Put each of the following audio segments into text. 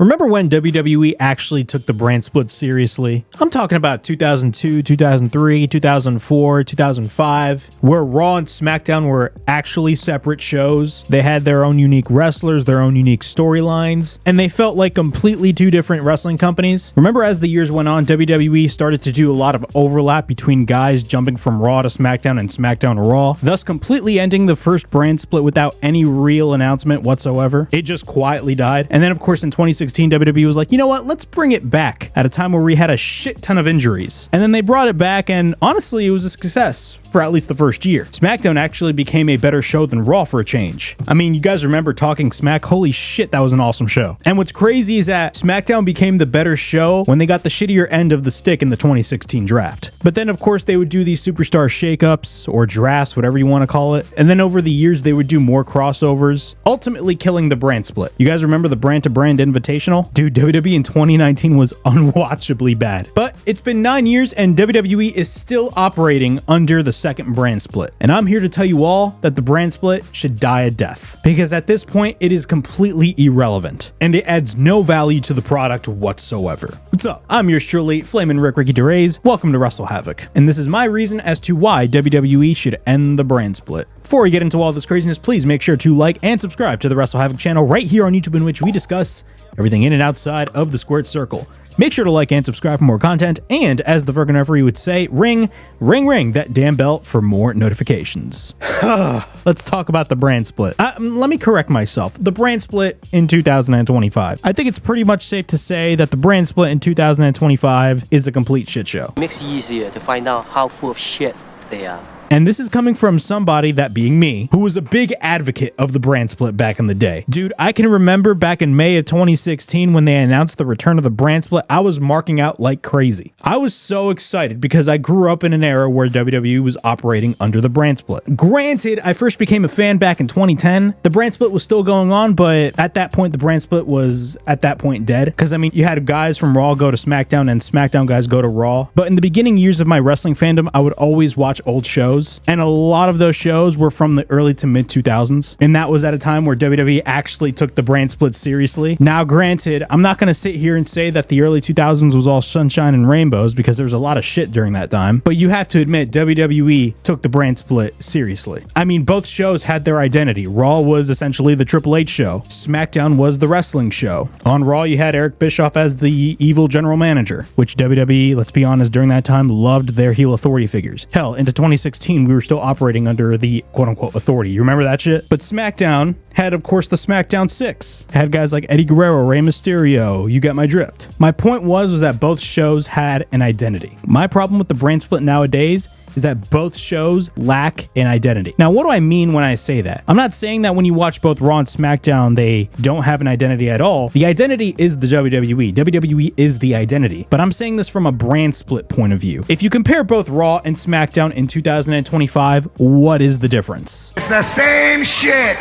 Remember when WWE actually took the brand split seriously? I'm talking about 2002, 2003, 2004, 2005, where Raw and SmackDown were actually separate shows. They had their own unique wrestlers, their own unique storylines, and they felt like completely two different wrestling companies. Remember, as the years went on, WWE started to do a lot of overlap between guys jumping from Raw to SmackDown and SmackDown to Raw, thus completely ending the first brand split without any real announcement whatsoever. It just quietly died. And then, of course, in 2016, WWE was like, you know what, let's bring it back at a time where we had a shit ton of injuries. And then they brought it back, and honestly, it was a success for at least the first year. SmackDown actually became a better show than Raw for a change. I mean, you guys remember Talking Smack? Holy shit, that was an awesome show. And what's crazy is that SmackDown became the better show when they got the shittier end of the stick in the 2016 draft. But then, of course, they would do these superstar shakeups or drafts, whatever you want to call it. And then over the years, they would do more crossovers, ultimately killing the brand split. You guys remember the brand to brand invitational? Dude, WWE in 2019 was unwatchably bad. But it's been 9 years and WWE is still operating under the second brand split. And I'm here to tell you all that the brand split should die a death, because at this point it is completely irrelevant and it adds no value to the product whatsoever. What's up? I'm yours truly, Flamin' Ricky Derez. Welcome to Wrestle Havoc. And this is my reason as to why WWE should end the brand split. Before we get into all this craziness, please make sure to like and subscribe to the Wrestle Havoc channel right here on YouTube, in which we discuss everything in and outside of the squared circle. Make sure to like and subscribe for more content, and as the Virgin Referee would say, ring, ring, ring that damn bell for more notifications. Let's talk about the brand split. Let me correct myself. The brand split in 2025. I think it's pretty much safe to say that the brand split in 2025 is a complete shit show. Makes it easier to find out how full of shit they are. And this is coming from somebody, that being me, who was a big advocate of the brand split back in the day. Dude, I can remember back in May of 2016 when they announced the return of the brand split, I was marking out like crazy. I was so excited because I grew up in an era where WWE was operating under the brand split. Granted, I first became a fan back in 2010. The brand split was still going on, but at that point, the brand split was at that point dead. Because, I mean, you had guys from Raw go to SmackDown and SmackDown guys go to Raw. But in the beginning years of my wrestling fandom, I would always watch old shows. And a lot of those shows were from the early to mid 2000s. And that was at a time where WWE actually took the brand split seriously. Now, granted, I'm not going to sit here and say that the early 2000s was all sunshine and rainbows, because there was a lot of shit during that time. But you have to admit, WWE took the brand split seriously. I mean, both shows had their identity. Raw was essentially the Triple H show. SmackDown was the wrestling show. On Raw, you had Eric Bischoff as the evil general manager, which WWE, let's be honest, during that time loved their heel authority figures. Hell, into 2016, we were still operating under the quote-unquote authority. You remember that shit? But SmackDown had, of course, the SmackDown 6. Had guys like Eddie Guerrero, Rey Mysterio. You get my drift. My point was that both shows had an identity. My problem with the brand split nowadays is that both shows lack an identity. Now, what do I mean when I say that? I'm not saying that when you watch both Raw and SmackDown, they don't have an identity at all. The identity is the WWE. WWE is the identity. But I'm saying this from a brand split point of view. If you compare both Raw and SmackDown in 2025, what is the difference? It's the same shit.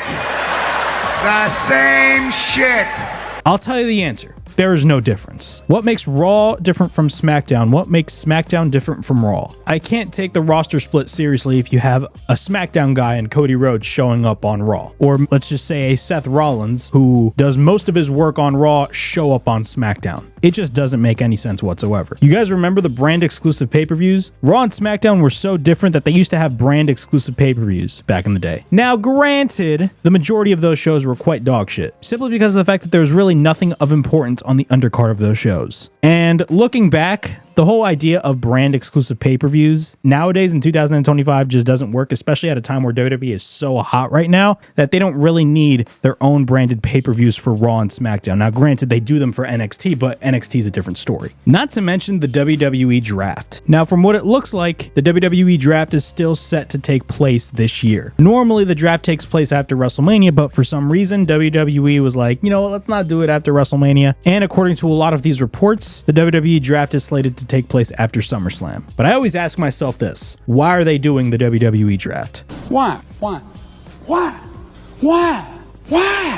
The same shit. I'll tell you the answer. There is no difference. What makes Raw different from SmackDown? What makes SmackDown different from Raw? I can't take the roster split seriously if you have a SmackDown guy and Cody Rhodes showing up on Raw. Or let's just say a Seth Rollins, who does most of his work on Raw, show up on SmackDown. It just doesn't make any sense whatsoever. You guys remember the brand exclusive pay-per-views? Raw and SmackDown were so different that they used to have brand exclusive pay-per-views back in the day. Now, granted, the majority of those shows were quite dog shit, simply because of the fact that there was really nothing of importance on the undercard of those shows. And looking back, the whole idea of brand exclusive pay-per-views nowadays in 2025 just doesn't work, especially at a time where WWE is so hot right now that they don't really need their own branded pay-per-views for Raw and SmackDown. Now, granted, they do them for NXT, but NXT is a different story. Not to mention the WWE draft. Now, from what it looks like, the WWE draft is still set to take place this year. Normally, the draft takes place after WrestleMania, but for some reason, WWE was like, you know what, let's not do it after WrestleMania. And according to a lot of these reports, the WWE draft is slated to take place after SummerSlam. But I always ask myself this: why are they doing the WWE draft? Why?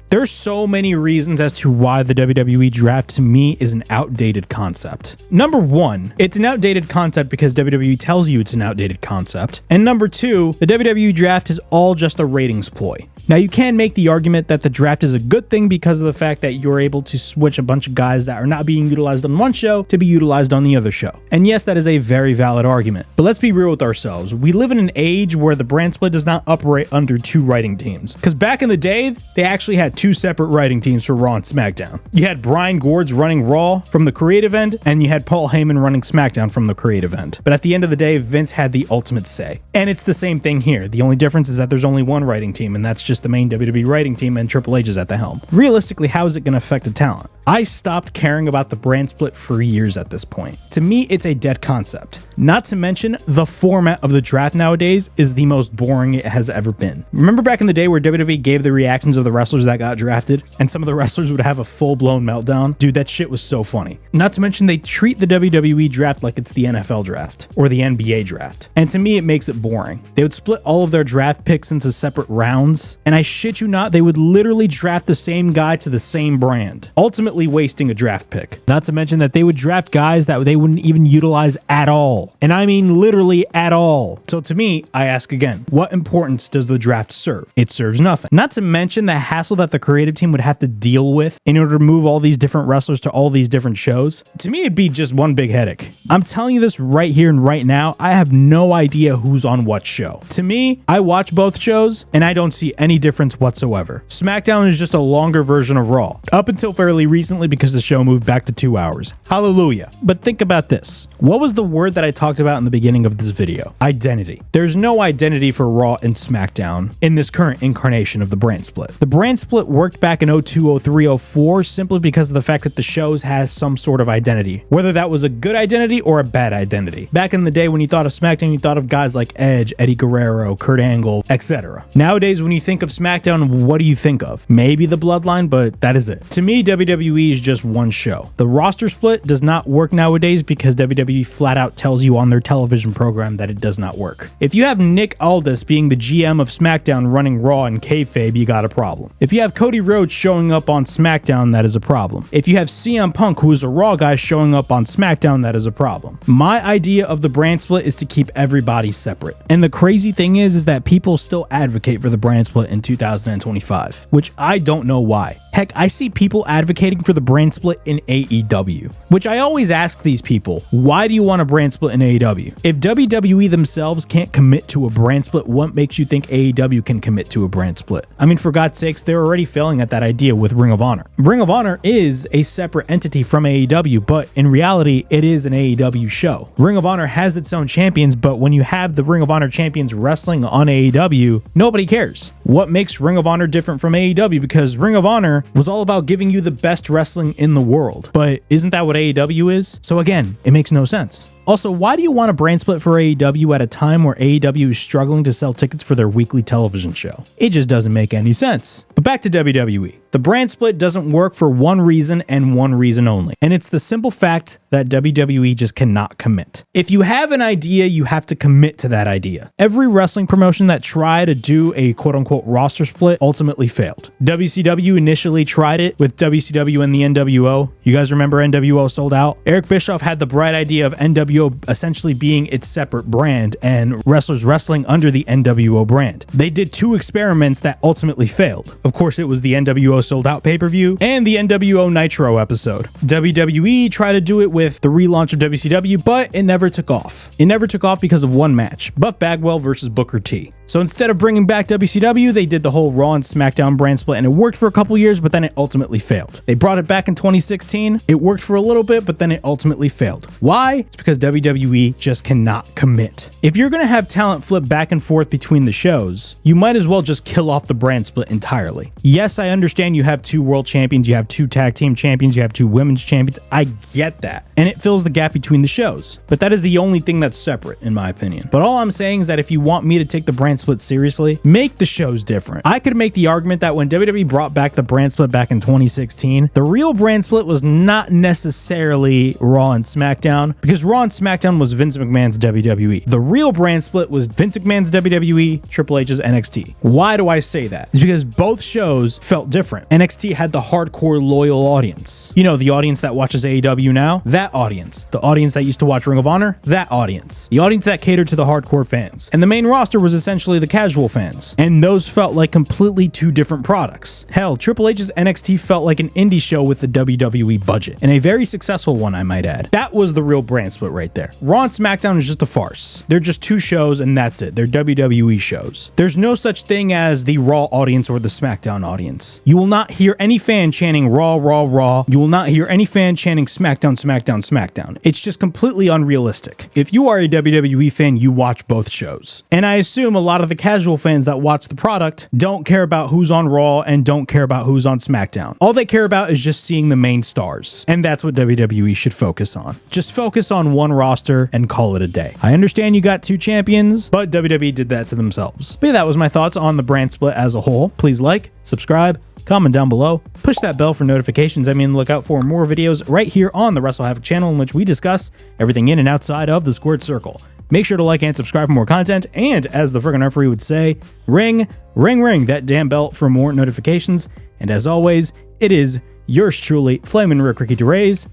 There's so many reasons as to why the WWE draft to me is an outdated concept. Number one, it's an outdated concept because WWE tells you it's an outdated concept. And number two, the WWE draft is all just a ratings ploy. Now, you can make the argument that the draft is a good thing because of the fact that you're able to switch a bunch of guys that are not being utilized on one show to be utilized on the other show. And yes, that is a very valid argument. But let's be real with ourselves. We live in an age where the brand split does not operate under two writing teams. Because back in the day, they actually had two separate writing teams for Raw and SmackDown. You had Brian Gourds running Raw from the creative end, and you had Paul Heyman running SmackDown from the creative end. But at the end of the day, Vince had the ultimate say. And it's the same thing here. The only difference is that there's only one writing team, and that's just the main WWE writing team, and Triple H is at the helm. Realistically, how is it going to affect the talent? I stopped caring about the brand split for years at this point. To me, it's a dead concept. Not to mention, the format of the draft nowadays is the most boring it has ever been. Remember back in the day where WWE gave the reactions of the wrestlers that got drafted, and some of the wrestlers would have a full-blown meltdown? Dude, that shit was so funny. Not to mention, they treat the WWE draft like it's the NFL draft, or the NBA draft. And to me, it makes it boring. They would split all of their draft picks into separate rounds, and I shit you not, they would literally draft the same guy to the same brand, ultimately wasting a draft pick. Not to mention that they would draft guys that they wouldn't even utilize at all. And I mean literally at all. So to me, I ask again, what importance does the draft serve? It serves nothing. Not to mention the hassle that the creative team would have to deal with in order to move all these different wrestlers to all these different shows. To me, it'd be just one big headache. I'm telling you this right here and right now, I have no idea who's on what show. To me, I watch both shows and I don't see any difference whatsoever. SmackDown is just a longer version of Raw, up until fairly recently because the show moved back to 2 hours. Hallelujah. But think about this. What was the word that I talked about in the beginning of this video? Identity. There's no identity for Raw and SmackDown in this current incarnation of the brand split. The brand split worked back in 02, 03, 04 simply because of the fact that the shows has some sort of identity, whether that was a good identity or a bad identity. Back in the day when you thought of SmackDown, you thought of guys like Edge, Eddie Guerrero, Kurt Angle, etc. Nowadays, when you think of SmackDown, what do you think of? Maybe the Bloodline, but that is it. To me, WWE is just one show. The roster split does not work nowadays because WWE flat out tells you on their television program that it does not work. If you have Nick Aldis being the GM of SmackDown running Raw and kayfabe, you got a problem. If you have Cody Rhodes showing up on SmackDown, that is a problem. If you have CM Punk, who is a Raw guy, showing up on SmackDown, that is a problem. My idea of the brand split is to keep everybody separate. And the crazy thing is that people still advocate for the brand split in 2025, which I don't know why. Heck, I see people advocating for the brand split in AEW, which I always ask these people, why do you want a brand split in AEW? If WWE themselves can't commit to a brand split, what makes you think AEW can commit to a brand split? I mean, for God's sakes, they're already failing at that idea with Ring of Honor. Ring of Honor is a separate entity from AEW, but in reality, it is an AEW show. Ring of Honor has its own champions, but when you have the Ring of Honor champions wrestling on AEW, nobody cares. What makes Ring of Honor different from AEW? Because Ring of Honor was all about giving you the best wrestling in the world. But isn't that what AEW is? So again, it makes no sense. Also, why do you want a brand split for AEW at a time where AEW is struggling to sell tickets for their weekly television show? It just doesn't make any sense. But back to WWE. The brand split doesn't work for one reason and one reason only. And it's the simple fact that WWE just cannot commit. If you have an idea, you have to commit to that idea. Every wrestling promotion that tried to do a quote-unquote roster split ultimately failed. WCW initially tried it with WCW and the NWO. You guys remember NWO sold out? Eric Bischoff had the bright idea of NWO essentially being its separate brand and wrestlers wrestling under the NWO brand. They did 2 experiments that ultimately failed. Of course, it was the NWO sold out pay-per-view and the NWO Nitro episode. WWE tried to do it with the relaunch of WCW, but it never took off. It never took off because of one match, Buff Bagwell versus Booker T. So instead of bringing back WCW, they did the whole Raw and SmackDown brand split, and it worked for a couple years, but then it ultimately failed. They brought it back in 2016. It worked for a little bit, but then it ultimately failed. Why? It's because WWE just cannot commit. If you're going to have talent flip back and forth between the shows, you might as well just kill off the brand split entirely. Yes, I understand you have 2 world champions, you have 2 tag team champions, you have 2 women's champions. I get that. And it fills the gap between the shows. But that is the only thing that's separate, in my opinion. But all I'm saying is that if you want me to take the brand split seriously, make the shows different. I could make the argument that when WWE brought back the brand split back in 2016, the real brand split was not necessarily Raw and SmackDown, because Raw and and SmackDown was Vince McMahon's WWE. The real brand split was Vince McMahon's WWE, Triple H's NXT. Why do I say that? It's because both shows felt different. NXT had the hardcore loyal audience. You know, the audience that watches AEW now, that audience. The audience that used to watch Ring of Honor, that audience. The audience that catered to the hardcore fans. And the main roster was essentially the casual fans. And those felt like completely two different products. Hell, Triple H's NXT felt like an indie show with the WWE budget. And a very successful one, I might add. That was the real brand split right there. Raw and SmackDown is just a farce. They're just two shows and that's it. They're WWE shows. There's no such thing as the Raw audience or the SmackDown audience. You will not hear any fan chanting Raw, Raw, Raw. You will not hear any fan chanting SmackDown, SmackDown, SmackDown. It's just completely unrealistic. If you are a WWE fan, you watch both shows. And I assume a lot of the casual fans that watch the product don't care about who's on Raw and don't care about who's on SmackDown. All they care about is just seeing the main stars. And that's what WWE should focus on. Just focus on one roster and call it a day. I understand you got two champions, but WWE did that to themselves. But yeah, that was my thoughts on the brand split as a whole. Please like, subscribe, comment down below, push that bell for notifications. I mean, look out for more videos right here on the Wrestle Havoc channel in which we discuss everything in and outside of the squared circle. Make sure to like and subscribe for more content, and as the friggin' referee would say, ring, ring, ring that damn bell for more notifications. And as always, it is yours truly, Flamin' Rick Ricky DeRays,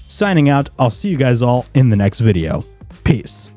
signing out. I'll see you guys all in the next video. Peace.